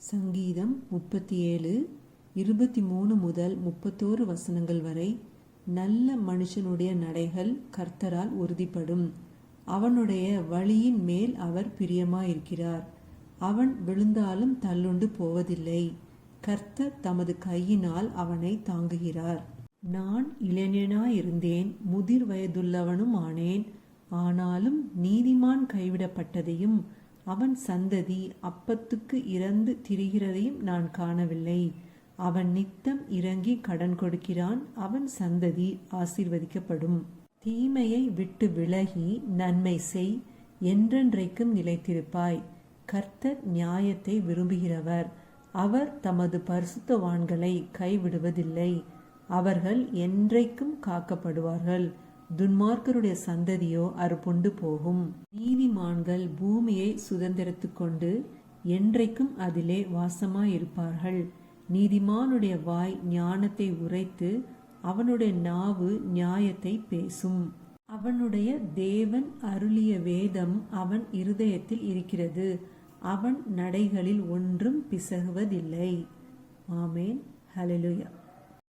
சங்கீதம் 37 23 முதல் 31 வசனங்கள் வரை. நல்ல மனுஷனுடைய நடைகள் கர்த்தரால் உறுதிப்படும். அவனுடைய வழியின் மேல் அவர் பிரியமாயிருக்கிறார். அவன் விழுந்தாலும் தள்ளுண்டு போவதில்லை. கர்த்தர் தமது கையினால் அவனை தாங்குகிறார். நான் இளைஞனாயிருந்தேன், முதிர் வயதுள்ளவனும் ஆனேன். ஆனாலும் நீதிமான் கைவிடப்பட்டதையும் அவன் சந்ததி அப்பத்துக்கு இறந்து திரிகிறதையும் நான் காணவில்லை. அவன் நித்தம் இறங்கி கடன் கொடுக்கிறான். அவன் சந்ததி ஆசீர்வதிக்கப்படும். தீமையை விட்டு விலகி நன்மை செய், என்றென்றைக்கும் நிலைத்திருப்பாய். கர்த்தர் நியாயத்தை விரும்புகிறவர். அவர் தமது பரிசுத்தவான்களை கைவிடுவதில்லை. அவர்கள் என்றைக்கும் காக்கப்படுவார்கள். துன்மார்க்கருடைய சந்ததியோ அறுப்புண்டு போகும். நீதிமான்கள் பூமியை சுதந்திரத்துக் கொண்டு என்றைக்கும் அதிலே வாசமாயிருப்பார்கள். நீதிமானுடைய வாய் ஞானத்தை உரைத்து அவனுடைய நாவு நியாயத்தை பேசும். அவனுடைய தேவன் அருளிய வேதம் அவன் இருதயத்தில் இருக்கிறது. அவன் நடைகளில் ஒன்றும் பிசகுவதில்லை. ஆமேன். ஹல்லேலூயா.